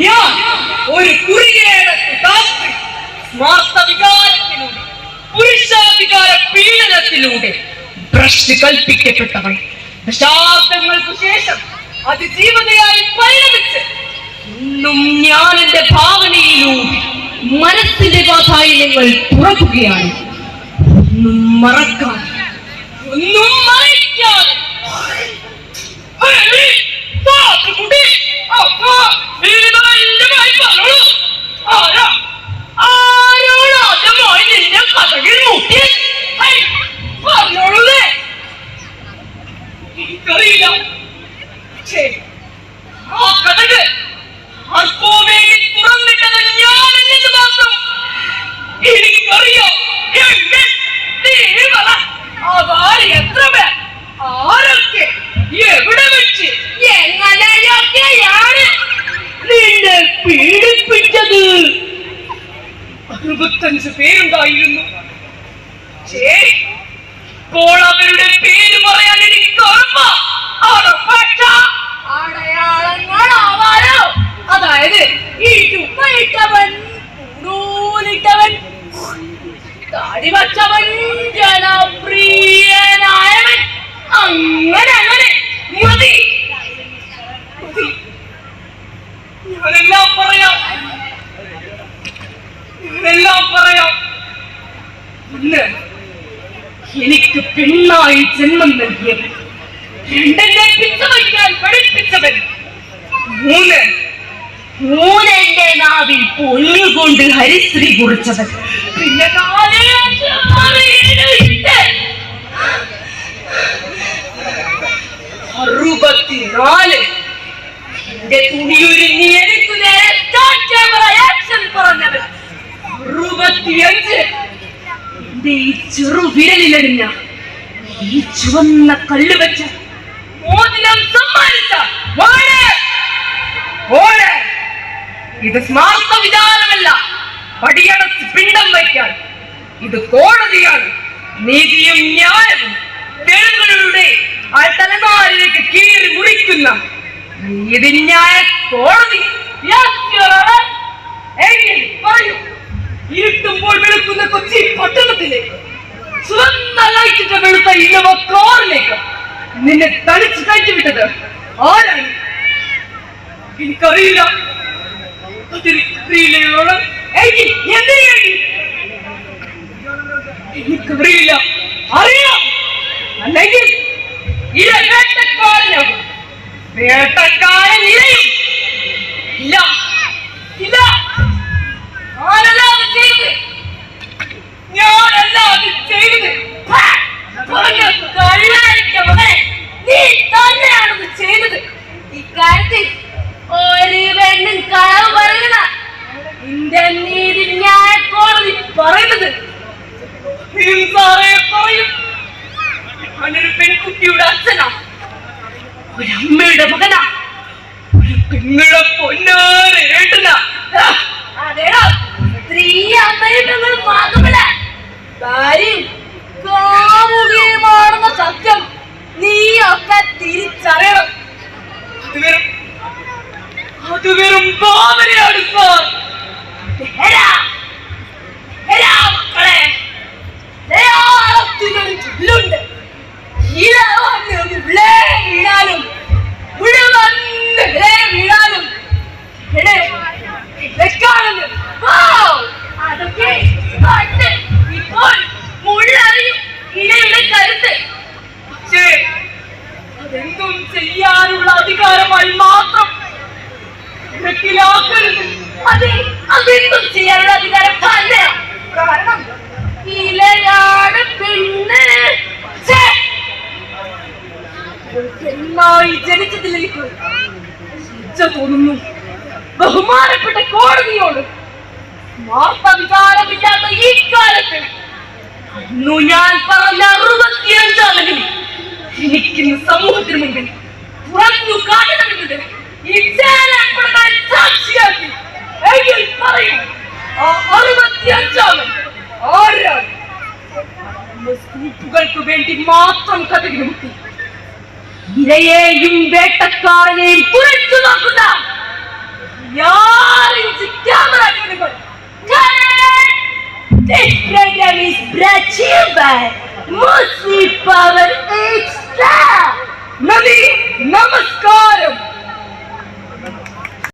ഞാൻ ഒരു സ്വാർത്ഥവികാരത്തിലൂടെ പുരുഷാധികാര പീഡനത്തിലൂടെ ഭ്രഷ്ട് കൽപ്പിക്കപ്പെട്ടവൾ ദശാബ്ദങ്ങൾക്ക് ശേഷം അതിജീവതയായി പരിണമിച്ച് ഇന്നും ഞാൻ എന്റെ ഭാവനയിലൂടെ മനസ്സിന്റെ വാതായനങ്ങൾ തുറക്കുകയാണ്. ഒന്നും മറക്കാൻ, ഒന്നും മറയ്ക്കാൻ. എനിക്കറിയില്ല, പക്ഷേ ആ കഥക് ആർക്കോ വേണ്ടി തുറന്നിട്ടത് ഞാനെന്നത് മാത്രം എനിക്കറിയാം. എത്ര പേർ, ആരൊക്കെ, എവിടെ വെച്ച്, എങ്ങനെയൊക്കെയാണ് നിന്നെ പീഡിപ്പിച്ചത്? 65 പേരുണ്ടായിരുന്നു. ഇപ്പോൾ അവരുടെ പേര് പറയാൻ എനിക്ക് ഉറപ്പാ. അടയാളങ്ങളാവാനോ, അതായത് ഈ ചുപ്പയിട്ടവൻ, നൂലിട്ടവൻ, താടി വച്ചവൻ, ജനപ്രിയനായവൻ, അങ്ങനെ അങ്ങനെ മതി. ഞാനെല്ലാം പറയാം. ഒന്ന്, എനിക്ക് പെണ്ണായി ജന്മം നൽകിയവൻ. 2 പിച്ച വയ്ക്കാൻ പഠിപ്പിച്ചവൻ. 3 എന്റെ നാവിൽ പൊന്നുകൊണ്ട് ഹരിശ്രീ കുറിച്ചവൻ. പിന്നെ 4 64 എന്റെ തുണിയൊരുങ്ങി എനിക്ക് നേരെ ആക്ഷൻ പറഞ്ഞവൻ. 65 എന്റെ ഈ ചെറു വിരലിലടിഞ്ഞ ഈ ചുവന്ന കല്ല് വെച്ച് മോതിരം സമ്മാനിച്ച ഇത് സ്മാർത്ഥ വിധാനമല്ല, പടിയടച്ച് പിണ്ടം വയ്ക്കാൻ. ഇത് കോടതിയാണ്. നീതിയും ന്യായവും തെളിവുകളുടെ ആ തലനാരിലേക്ക് കീറി മുറിക്കുന്ന നീതിന്യായ കോടതി. എങ്കിൽ പറയൂ, ഇരുട്ടുമ്പോൾ വെളുക്കുന്ന കൊച്ചി പട്ടണത്തിലേക്ക്, ചുവന്ന ലൈറ്റിട്ട് വെളുത്ത ഇന്നവ കാറിലേക്ക് നിന്നെ തളിച്ചു കയറ്റിവിട്ടത് ആരാണ്? എനിക്കറിയില്ല. എനിക്കറിയില്ല. അറിയാം, അല്ലെങ്കിൽ ഇര വേട്ടക്കാരനാകും. വേട്ടക്കാരൻ ഇരയും. ഇല്ല ഇല്ല, ഞാനല്ലാതെ ചെയ്തത്. നീ തന്നെയാണത് ചെയ്തത്. ഇക്കാര്യത്തിൽ ഒരു പെണ്ണും കളവ് പറയുന്ന ഇന്ത്യൻ നീതിന്യായ കോടതി പറയുന്നത് പറയും. ഞാനൊരു പെൺകുട്ടിയുടെ അച്ഛനാ, ഒരമ്മയുടെ മകനാ, ഒരു പെങ്ങളുടെ പൊന്നേട്ടനാ. അതേടാ, സ്ത്രീ അമ്മയുടെ മാത്രമല്ല, ഭാര്യയും കാമുകിയുമാണെന്ന സത്യം നീ ഒക്കെ തിരിച്ചറിയണം. അത് വെറും ഭാവനയാണ് സാർ. മക്കളെ, ചൊല്ലുണ്ട്. വീഴാനും വീഴാനും അതൊക്കെ ഇപ്പോൾ മുള്ളറിയും ഇടയുടെ കരുത്ത്. പക്ഷേ അതെന്തും ചെയ്യാനുള്ള അധികാരമായി മാത്രം അതെന്തും ചെയ്യാനുള്ള അധികാരം തന്നെ. കാരണം ഇലയാണ് പെണ്ണ്. പെണ്ണായി ജനിച്ചതിലേക്ക് ശിക്ഷ തോന്നുന്നു. ബഹുമാനപ്പെട്ട കോടതിയോട് സ്വാർത്ഥ വിചാരമില്ലാത്ത ഈ കാലത്ത് അന്നു ഞാൻ പറഞ്ഞ 65 എനിക്കിന്ന് സമൂഹത്തിന് മുമ്പിൽ തുറന്നു കാട്ടണമെന്നത് ഈ സാക്ഷിയാക്കി. എങ്കിൽ പറയും, ആ 65 ആരാണ്? സ്കൂപ്പുകൾക്ക് വേണ്ടി മാത്രം കഥകിന് മുട്ടി ഇരയെയും വേട്ടക്കാരനെയും തുറച്ചു നോക്കുന്ന Muslim power is strong.